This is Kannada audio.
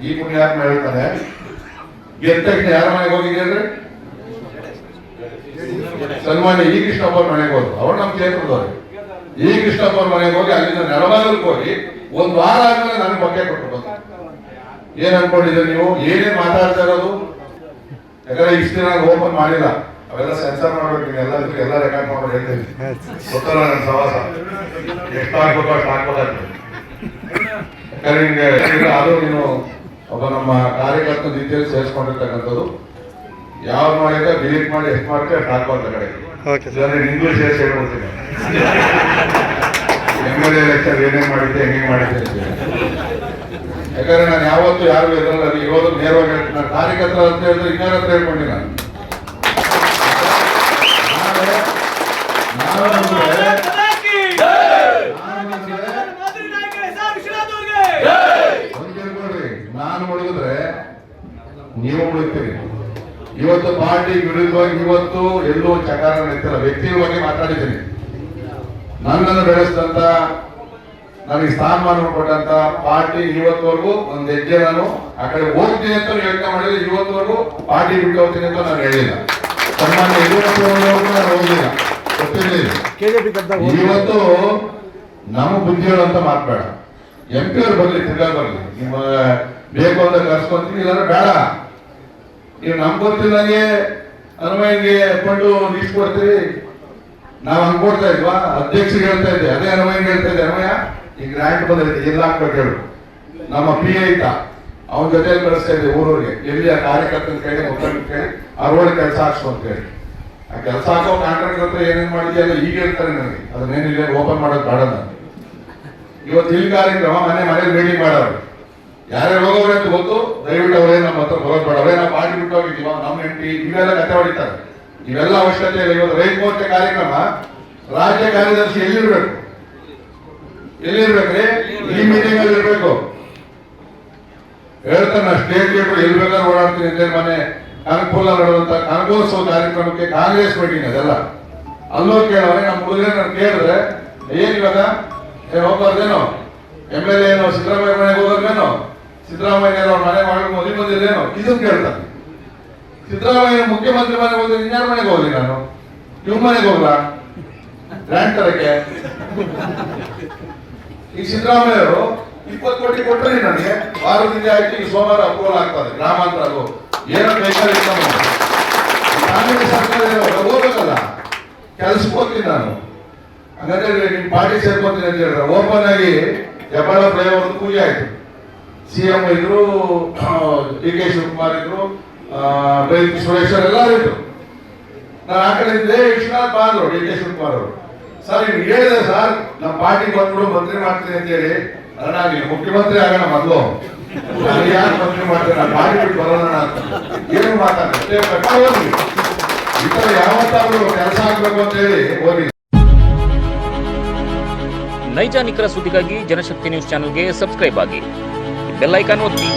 ಈ ಪುಣ್ಯಾತ್ಮ ಹೇಳ್ತಾನೆ, ಗೆದ್ದ ತಕ್ಷಣ ಯಾರ ಮನೆಗೆ ಹೋಗಿದ್ದೀರಿ? ಸನ್ಮಾನ್ಯ ಈ ಕೃಷ್ಣಪ್ಪ ಅವ್ರ ಮನೆಗೆ ಹೋದ್ರು. ಅವ್ರು ನಮ್ಮ ಕ್ಷೇತ್ರದವ್ರು. ಈ ಕೃಷ್ಣಪ್ಪ ಅವ್ರ ಮನೆಗೆ ಹೋಗಿ ಅಲ್ಲಿಂದ ನೆಲಬಾಗಲ್ಗೆ ಹೋಗಿ ಒಂದು ವಾರ ಆದ್ಮೇಲೆ ನನಗೆ ಬಗ್ಗೆ ಕೊಟ್ಟು ಬಂದು ಏನ್ ಅನ್ಕೊಂಡಿದ್ದೀರಿ ನೀವು? ಏನೇನ್ ಮಾತಾಡ್ತಾ ಇರೋದು? ಯಾಕಂದ್ರೆ ಇಷ್ಟು ದಿನ ಓಪನ್ ಮಾಡಿಲ್ಲ, ಅವೆಲ್ಲ ಸೆನ್ಸರ್ ಮಾಡ್ಬೇಕು. ಎಲ್ಲ ರೆಕಾರ್ಡ್ ಮಾಡ್ಕೊಂಡು ಹೇಳ್ತೀನಿ. ಗೊತ್ತಲ್ಲ ನನ್ನ ಸವಾಸ ಎಷ್ಟು ಹಾಕ್ಬೇಕು ಅಷ್ಟು ಹಾಕ್ಬೇಕಾಗ್ತದೆ. ಯಾಕಂದ್ರೆ ನಿಮ್ಗೆ ಅದು ನೀನು ಒಬ್ಬ ನಮ್ಮ ಕಾರ್ಯಕರ್ತ ರೀತಿಯಲ್ಲಿ ಸೇರಿಸ್ಕೊಂಡಿರ್ತಕ್ಕಂಥದ್ದು. ಯಾವ್ದು ಮಾಡಿದ್ರೆ ಡಿಲೀಟ್ ಮಾಡಿ ಎಷ್ಟು ಮಾಡ್ತೀವಿ ಅಷ್ಟು ಹಾಕ್ಬಾರ್ದು ಕಡೆ. ನಿಂಗೂ ಸೇರಿಸಿ ಹೇಳ್ಕೊಡ್ತೀನಿ. MLA ಎಲೆಕ್ಷನ್ ಏನೇನ್ ಮಾಡಿದ್ದೆ ಹೆಂಗೆ ಮಾಡಿದ್ದೆ ಅಂತ. ಯಾಕಂದ್ರೆ ನಾನು ಯಾವತ್ತು ಯಾರು ಎದುರಲ್ಲ, ಇರೋದು ನೇರವಾಗಿ ಹೇಳ್ತೀನಿ. ನಾನು ಕಾರ್ಯಕರ್ತರ ಅಂತ ಹೇಳಿದ್ರೆ ಇನ್ನಾರ ಹತ್ರ ಹೇಳ್ಕೊಂಡಿ ನಾನು ನಾನು ಮುಳುಗಿದ್ರೆ ನೀವು ಮುಳುಗ್ತೀರಿ. ಇವತ್ತು ಪಾರ್ಟಿ ವಿರುದ್ಧವಾಗಿ ಇವತ್ತು ಎಲ್ಲೂ ಚಕಾರ ನಡೀತಿಲ್ಲ. ವ್ಯಕ್ತಿಗಳ ಬಗ್ಗೆ ಮಾತಾಡಿದ್ದೀನಿ. ನನ್ನನ್ನು ಬೆಳೆಸಿದಂತ, ನನಗೆ ಸ್ಥಾನಮಾನ ಕೊಟ್ಟಂತ ಪಾರ್ಟಿ ಇವತ್ತವರೆಗೂ ಒಂದು ಹೆಜ್ಜೆ ನಾನು ಆ ಕಡೆ ಹೋಗ್ತೀನಿ ಅಂತ ಯೋಚನೆ ಮಾಡಿದ್ರೆ ಇವತ್ತವರೆಗೂ ಪಾರ್ಟಿ ಬಿಟ್ಟು ಹೋಗ್ತೀನಿ ಅಂತ ನಾನು ಹೇಳಿಲ್ಲ. ಸನ್ಮಾನ್ಯ ಯಡಿಯೂರಪ್ಪನವರೆಗೂ ನಾನು ಹೋಗಿಲ್ಲ, ಗೊತ್ತಿರಲಿಲ್ಲ. ಇವತ್ತು ನಮ್ಮ ಬುದ್ಧಿಗಳು ಅಂತ ಮಾತಬೇಡ. MP ಅವ್ರು ಬರ್ಲಿ, ತಿರ್ಗಾ ಬರ್ಲಿ, ನಿಮ್ಮ ಬೇಕು ಅಂತ ಕರ್ಸ್ಕೊಂತೀವಿ, ಇಲ್ಲಾಂದ್ರೆ ಬೇಡ. ನೀವು ನಮ್ಗೆ ಗೊತ್ತಿಲ್ಲಂಗೆ ಅನ್ವಯಂಗೆ ಕೊಂಡು ಲೀಸ್ಟ್ ಕೊಡ್ತೀವಿ. ನಾವು ಹಂಗೆ ಕೊಡ್ತಾ ಇದ್ವಾ? ಅಧ್ಯಕ್ಷರಿಗೆ ಹೇಳ್ತಾ ಇದ್ದೆ, ಅದೇ ಅನ್ವಯಂಗೆ ಹೇಳ್ತಾ ಇದ್ದೆ. ಅನ್ವಯ ಈ ಗ್ರಾಂಟ್ ಬಂದೈತೆ, ಎಲ್ಲ ಹಾಕ್ಬೇಕು ಹೇಳು. ನಮ್ಮ PA ಇದ್ದ, ಅವನ ಜೊತೆಯಲ್ಲಿ ಕಳಿಸ್ತಾ ಇದ್ದೆ ಊರೂರಿಗೆ. ಎಲ್ಲಿ ಆ ಕಾರ್ಯಕರ್ತನ ಕೇಳಿ, ಮುಖಂಡ ಕೇಳಿ ಆ ರೋಡ್ ಕೆಲಸ ಹಾಕ್ಸು ಅಂತ ಹೇಳಿ. ಆ ಕೆಲಸ ಹಾಕೋ ಕಾಂಟ್ರಾಕ್ಟರ್ ಹತ್ರ ಏನೇನು ಮಾಡಿದೆಯಲ್ಲ ಈಗ ಹೇಳ್ತಾರೆ ನನಗೆ. ಅದನ್ನೇನಿಲ್ಲ ಓಪನ್ ಮಾಡೋದು ಬೇಡ. ನಾನು ಇವತ್ತು ಇಲ್ಲಿ ಕಾರ್ಯಕ್ರಮ ಮನೇಲಿ ಮೀಟಿಂಗ್ ಮಾಡೋರು, ಯಾರ್ಯಾರು ಹೋಗೋರು ಅಂತ ಗೊತ್ತು. ದಯವಿಟ್ಟು ಅವರೇ ನಮ್ಮ ಹತ್ರ ಬರೋದು ಬೇಡ. ಅವರೇ ನಾವು ಪಾರ್ಟಿ ಬಿಟ್ಟು ಹೋಗಿದ್ದೀವ, ನಮ್ಮ MP ಇವೆಲ್ಲ ಕತೆ ಹೊಡಿತಾರೆ. ಇವೆಲ್ಲ ಅವಶ್ಯಕತೆ ಇಲ್ಲ. ಇವತ್ತು ರೈತ ಮೋರ್ಚೆ ಕಾರ್ಯಕ್ರಮ ರಾಜ್ಯ ಕಾರ್ಯದರ್ಶಿ ಎಲ್ಲಿರ್ಬೇಕು? ಎಲ್ಲಿರ್ಬೇಕ್ರಿ? ಈ ಮೀಟಿಂಗ್ ಅಲ್ಲಿ ಇರ್ಬೇಕು. ಹೇಳ್ತಾನೆ ಸ್ಟೇಟ್ ಲೀಡರ್ ಎಲ್ಲಿ ಬೇಕಾದ್ರೆ ಓಡಾಡ್ತೀನಿ ಅಂತ. ಮನೆ ಕನಕಪುರ ನಡೆದಂತ ಕನಕೋತ್ಸವ ಕಾರ್ಯಕ್ರಮಕ್ಕೆ ಕಾಂಗ್ರೆಸ್ ಮೀಟಿಂಗ್ ಅದೆಲ್ಲ ಅಲ್ಲೋ ಕೇಳೋರೆ. ನಮ್ಮ ಹುಡುಗರೇ ನಾನು ಕೇಳಿದ್ರೆ ಏನ್ ಇವಾಗ ಹೋಗ್ಬಾರ್ದೇನೋ? MLA ಏನೋ ಸಿದ್ದರಾಮಯ್ಯ ಮನೆಗೆ ಹೋಗೋದೇನೋ? ಸಿದ್ದರಾಮಯ್ಯ ಅವ್ರ ಮನೆ ಮಾಡಿ ಮದುವೆ ಬಂದಿದ್ದೇನೋ? ಇದನ್ನು ಕೇಳ್ತಾನೆ. ಸಿದ್ದರಾಮಯ್ಯ ಮುಖ್ಯಮಂತ್ರಿ ಮನೆಗೆ ಹೋದ್ರೆ ಇನ್ಯಾರ ಮನೆಗೆ ಹೋಗ್ಲಿ ನಾನು? ಇವ್ ಮನೆಗೆ ಹೋಗ್ಲಾ ಗ್ರಾಂಟ್ ತರಕ್ಕೆ? ಈ ಸಿದ್ದರಾಮಯ್ಯ ಅವರು 20 ಕೋಟಿ ಕೊಟ್ಟರೆ ನನಗೆ ವಾರದಿಂದ ಆಯ್ತು. ಈ ಸೋಮವಾರ ಅಪ್ರೂವಲ್ ಆಗ್ತದೆ ಗ್ರಾಮಾಂತರ. ಅದು ಏನೋ ಬೇಕಾದ್ರೆ ಕಾಂಗ್ರೆಸ್ ಸರ್ಕಾರ ಹೋಗ್ಬೇಕಲ್ಲ, ಕೆಲ್ಸಕ್ಕೆ ಹೋಗ್ತೀನಿ ನಾನು. ಹಂಗಂದ್ರೆ ನಿಮ್ ಪಾರ್ಟಿ ಸೇರ್ಕೊಂತೀನಿ ಅಂತ ಹೇಳಿದ್ರೆ ಓಪನ್ ಆಗಿ ಹೆಬ್ಬಾಳ ಫ್ಲೈಓವರ್ ಪೂಜೆ ಆಯ್ತು. CM ಇದ್ರು, DK ಶಿವಕುಮಾರ್ ಇದ್ರು, ಸುರೇಶ್ವರ್ ಎಲ್ಲರೂ ಇದ್ರು. ನಾನು ಆ ಕಡೆ ಇದ್ದೆ. ವಿಶ್ವನಾಥ್ ಬಾಂದ್ರು DK ಶಿವಕುಮಾರ್ ಅವರು. ಸರ್ ನೀವು ಹೇಳಿದೆ ಸರ್ ನಮ್ಮ ಪಾರ್ಟಿ ಬಂದ್ಬಿಡು ಮಂತ್ರಿ ಮಾಡ್ತೀನಿ ಅಂತ ಹೇಳಿ. ಅಣ್ಣ ನೀವು ಮುಖ್ಯಮಂತ್ರಿ ಆಗೋಣ ಮೊದಲು, ನನಗೆ ಯಾರು ಮಂತ್ರಿ ಮಾಡ್ತೀನಿ, ನಾನು ಪಾರ್ಟಿ ಬಿಟ್ಟು ಬರೋಣ ಅಂತ ಏನು ಮಾತಾಡ್ತಾರೆ. ಈ ತರ ಯಾವತ್ತಾದ್ರೂ ಕೆಲಸ ಆಗ್ಬೇಕು ಅಂತ ಹೇಳಿ ಹೋಗಿ. ನೈಜ ನಿಖರ ಸುದ್ದಿಗಾಗಿ ಜನಶಕ್ತಿ ನ್ಯೂಸ್ ಚಾನೆಲ್ಗೆ ಸಬ್ಸ್ಕ್ರೈಬ್ ಆಗಿ, ಬೆಲ್ ಐಕಾನ್ ಒತ್ತಿ.